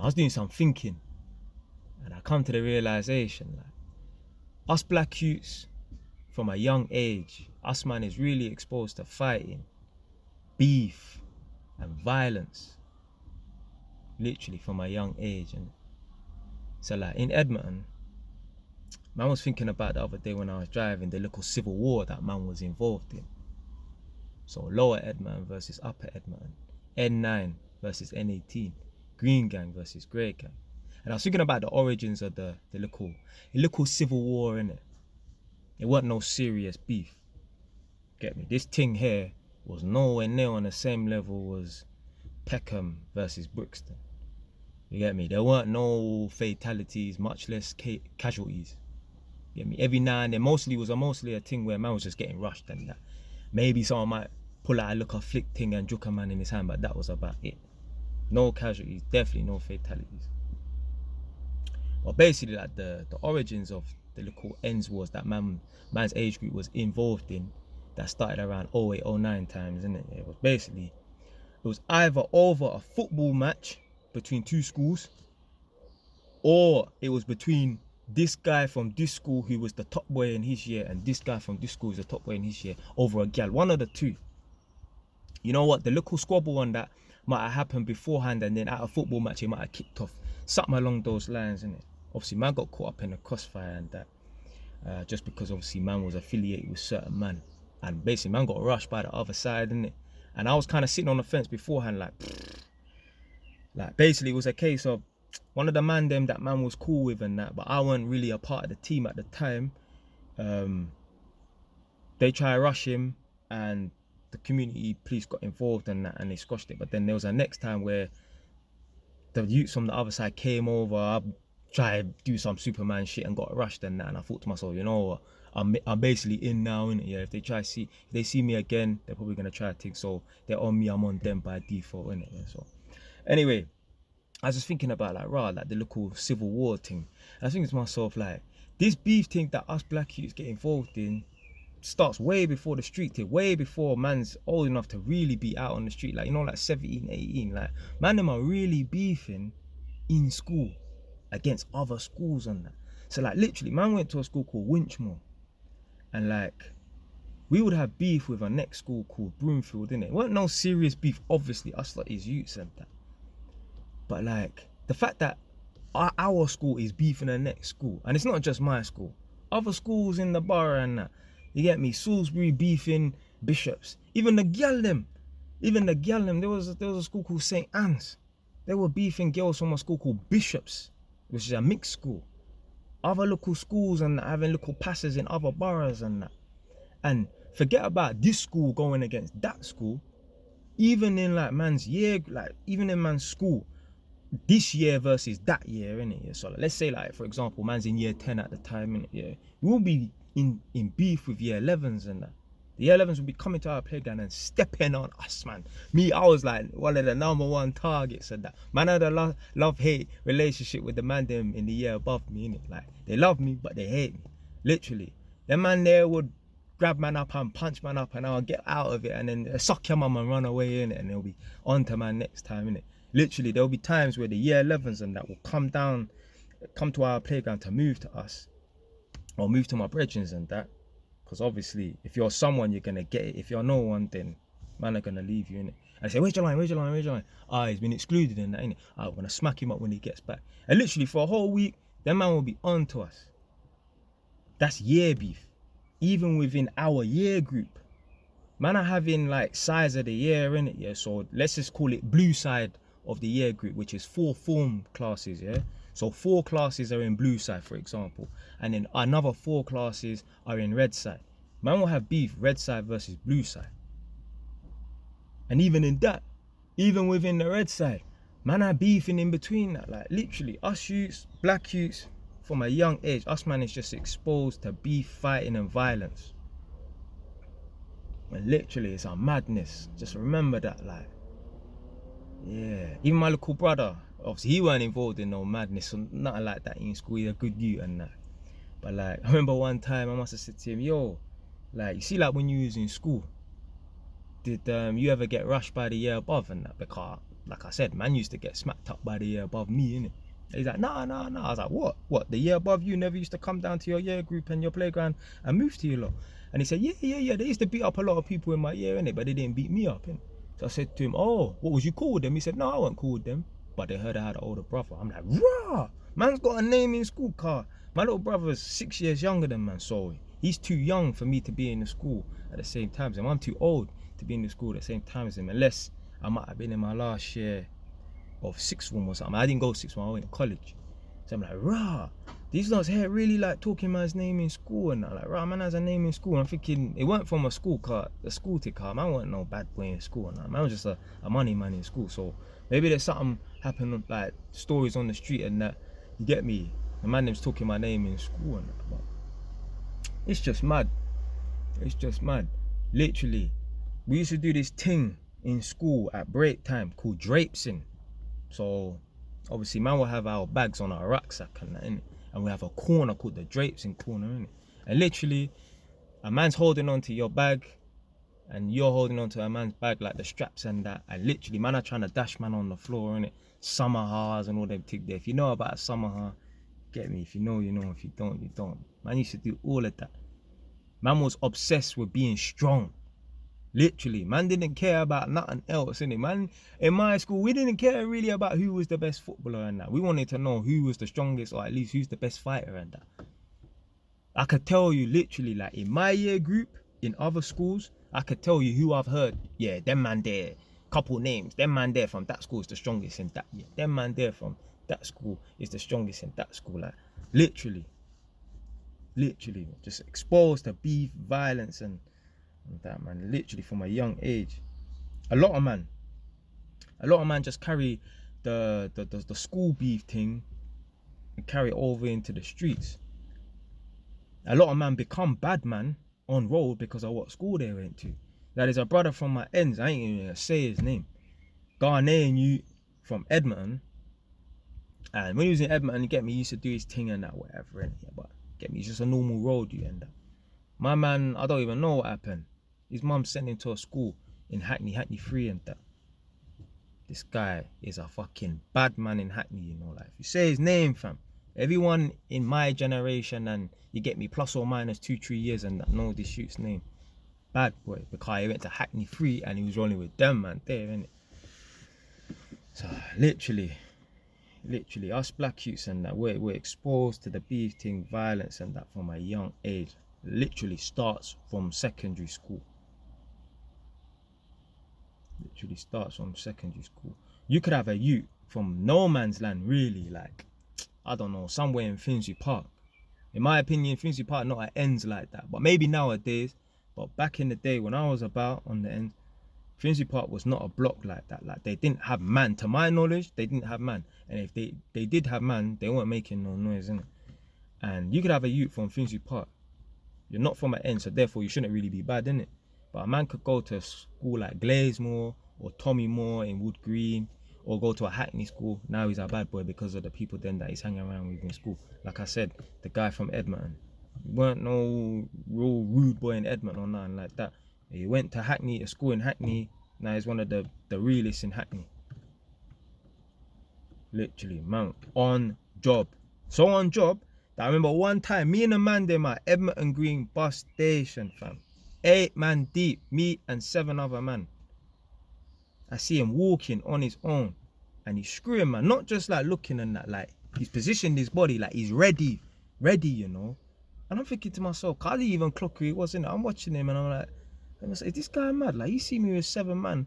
I was doing some thinking, and I come to the realization, like, us black youths, from a young age, us man is really exposed to fighting, beef, and violence, literally from a young age. And so, like, in Edmonton, man was thinking about the other day when I was driving, the little civil war that man was involved in. So Lower Edmonton versus Upper Edmonton, N9 versus N18, Green Gang versus Grey Gang. And I was thinking about the origins of the little civil war, innit? It wasn't no serious beef. Get me? This thing here was nowhere near on the same level as Peckham versus Brixton. You get me? There weren't no fatalities, much less casualties. You get me? Every now and then, mostly a thing where man was just getting rushed and that. Maybe someone might pull out a look, a flick thing and juke a man in his hand, but that was about it. No casualties, definitely no fatalities. But basically, like, the origins of the little ends wars that man's age group was involved in, that started around 08, 09 times, innit? It was either over a football match between two schools, or it was between this guy from this school who was the top boy in his year and this guy from this school who's the top boy in his year over a gal. One of the two. You know what? The little squabble one that might have happened beforehand, and then at a football match it might have kicked off. Something along those lines, innit? Obviously, man got caught up in the crossfire and that, just because obviously man was affiliated with certain man, and basically man got rushed by the other side, innit? And I was kind of sitting on the fence beforehand, like basically it was a case of one of the man them that man was cool with and that, but I wasn't really a part of the team at the time. They try to rush him, and the community police got involved and that, and they squashed it. But then there was a next time where the youths from the other side came over. I tried to do some Superman shit and got rushed and that, and I thought to myself, you know what, I'm basically in now, innit? Yeah, if they see me again, they're probably gonna try to think, so they're on me, I'm on them by default, innit? Yeah, so anyway, I was just thinking about like the local civil war thing. I was thinking to myself, like, this beef thing that us black youths get involved in starts way before the street thing, way before man's old enough to really be out on the street. Like, you know, like 17, 18, like, man them are really beefing in school against other schools and that. So like, literally, man went to a school called Winchmore, and like, we would have beef with a next school called Broomfield, innit? It weren't no serious beef, obviously, us like his youths and that. But like, the fact that our school is beefing the next school, and it's not just my school, other schools in the borough and that, you get me? Salisbury beefing Bishops, even the gyal them, there was a school called St. Anne's. They were beefing girls from a school called Bishops, which is a mixed school. Other local schools and having local passes in other boroughs and that. And forget about this school going against that school. Even in like man's year, like even in man's school, this year versus that year, innit? Yeah, so like, let's say, like, for example, man's in year 10 at the time, innit? Yeah, we'll be in beef with year 11s and that. The year 11s will be coming to our playground and stepping on us, man. Me, I was like one of the #1 targets and that. Man had a love-hate relationship with the man them in the year above me, innit? Like, they love me, but they hate me. Literally. The man there would grab man up and punch man up, and I'll get out of it, and then suck your mum and run away, innit? And they'll be on to man next time, innit? Literally, there'll be times where the year 11s and that will come to our playground to move to us, or move to my brethren and that. Because obviously, if you're someone, you're going to get it. If you're no one, then man are going to leave you, innit? I say, where's your line? Ah, he's been excluded in that, innit? I'm going to smack him up when he gets back. And literally, for a whole week, that man will be on to us. That's year beef. Even within our year group. Man are having, like, size of the year, innit? Yeah, so let's just call it blue side of the year group, which is 4 form classes, yeah? So 4 classes are in blue side, for example, and then another 4 classes are in red side. Man will have beef, red side versus blue side. And even in that, even within the red side, man are beefing in between that. Like, literally, us youths, black youths, from a young age, us man is just exposed to beef, fighting and violence. And literally, it's a madness. Just remember that, like, yeah. Even my little brother, obviously he weren't involved in no madness or nothing like that in school. He's a good youth and that. But like, I remember one time I must have said to him, yo, like, you see, like, when you was in school, did you ever get rushed by the year above and that? Because like I said, man used to get smacked up by the year above me, innit? He's like, nah. I was like, what? The year above you never used to come down to your year group and your playground and move to you lot? And he said, yeah. They used to beat up a lot of people in my year, innit? But they didn't beat me up, innit? So I said to him, oh, what was you cool with them? He said, no, I wasn't cool with them. But they heard I had an older brother. I'm like, rah! Man's got a name in school, car. My little brother's 6 years younger than man, so he's too young for me to be in the school at the same time as him. I'm too old to be in the school at the same time as him, unless I might have been in my last year of sixth form or something. I didn't go sixth form, I went to college. So I'm like, rah, these lots here really like talking man's name in school, and I'm like, rah, man has a name in school. And I'm thinking it weren't from a school tick car. Man wasn't no bad boy in school, and man was just a money man in school. So maybe there's something happened, like stories on the street and that, you get me? The man name's talking my name in school and that, but it's just mad. It's just mad. Literally, we used to do this thing in school at break time called drapesing. So obviously, man will have our bags on our rucksack and that, innit? And we have a corner called the drapesing corner, innit? And literally, a man's holding on to your bag and you're holding on to a man's bag, like the straps and that. And literally, man are trying to dash man on the floor, innit? Summer ha's and all them things there. If you know about a summer ha, get me? If you know, you know. If you don't, you don't. Man used to do all of that. Man was obsessed with being strong. Literally, man didn't care about nothing else, innit? Man, in my school, we didn't care really about who was the best footballer and that. We wanted to know who was the strongest, or at least who's the best fighter and that. I could tell you literally, like in my year group, in other schools, I could tell you who I've heard. Yeah, them man there, couple names. Them man there from that school is the strongest in that year. Them man there from that school is the strongest in that school. Like, literally, just exposed to beef, violence and that, man. Literally from a young age. A lot of man just carry the school beef thing and carry it over into the streets. A lot of man become bad man on road because of what school they went to. That is a brother from my ends, I ain't even gonna say his name, Ghanaian youth from Edmonton. And when he was in Edmonton, you get me, he used to do his thing and that, whatever, and yeah, but get me, it's just a normal road you end up. My man, I don't even know what happened. His mum sent him to a school in Hackney 3 and that. This guy is a fucking bad man in Hackney, you know. Like, if you say his name, fam, everyone in my generation and you get me, plus or minus 2-3 years and that know this shoot's name. Bad boy, because he went to Hackney 3 and he was rolling with them man there, innit? So literally, us black youths and that, we're exposed to the beef thing, violence and that from a young age. Literally starts from secondary school. You could have a youth from no man's land, really, like, I don't know, somewhere in Finsbury Park. In my opinion, Finsbury Park not at ends like that, but maybe nowadays. But back in the day when I was about on the end, Finsbury Park was not a block like that. Like, they didn't have man. To my knowledge, they didn't have man. And if they did have man, they weren't making no noise, innit? And you could have a youth from Finsbury Park. You're not from an end, so therefore you shouldn't really be bad, innit? But a man could go to a school like Glazemore or Tommy Moore in Wood Green, or go to a Hackney school. Now he's a bad boy because of the people then that he's hanging around with in school. Like I said, the guy from Edmonton. He weren't no real rude boy in Edmonton or nothing like that. He went to Hackney, a school in Hackney. Now he's one of the realists in Hackney. Literally, man, on job. So on job, that I remember one time, me and a man them at Edmonton Green bus station, fam. 8 man deep, me and 7 other man. I see him walking on his own and he's screwing, man. Not just like looking and that, like he's positioned his body like he's ready, you know. And I'm thinking to myself, can't he even clock who he was, innit? I'm watching him and I'm like, is this guy mad? Like, you see me with 7 man,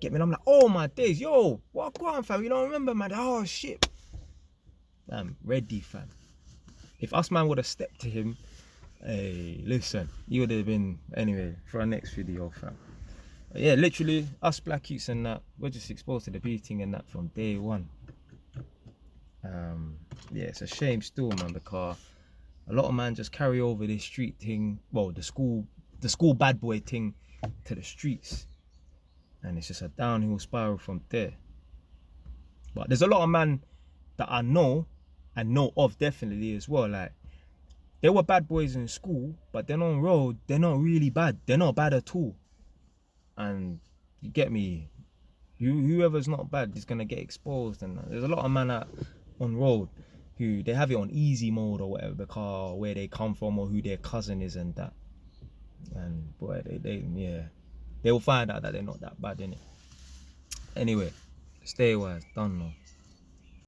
get me, and I'm like, oh my days, yo, what go on, fam? You don't remember, man? Oh shit. I'm ready, fam. If us man would have stepped to him, hey, listen, he would have been, anyway, for our next video, fam. But yeah, literally, us black youths and that, we're just exposed to the beating and that from day one. Yeah, it's a shame still, man, because a lot of man just carry over this street thing, well, the school bad boy thing to the streets. And it's just a downhill spiral from there. But there's a lot of man that I know and know of definitely as well. Like, they were bad boys in school, but then on road, they're not really bad. They're not bad at all. And you get me, Whoever's not bad is gonna get exposed, and there's a lot of man out on road who they have it on easy mode or whatever because where they come from or who their cousin is and that. And boy, they will find out that they're not that bad, innit? Anyway, stay wise, done now.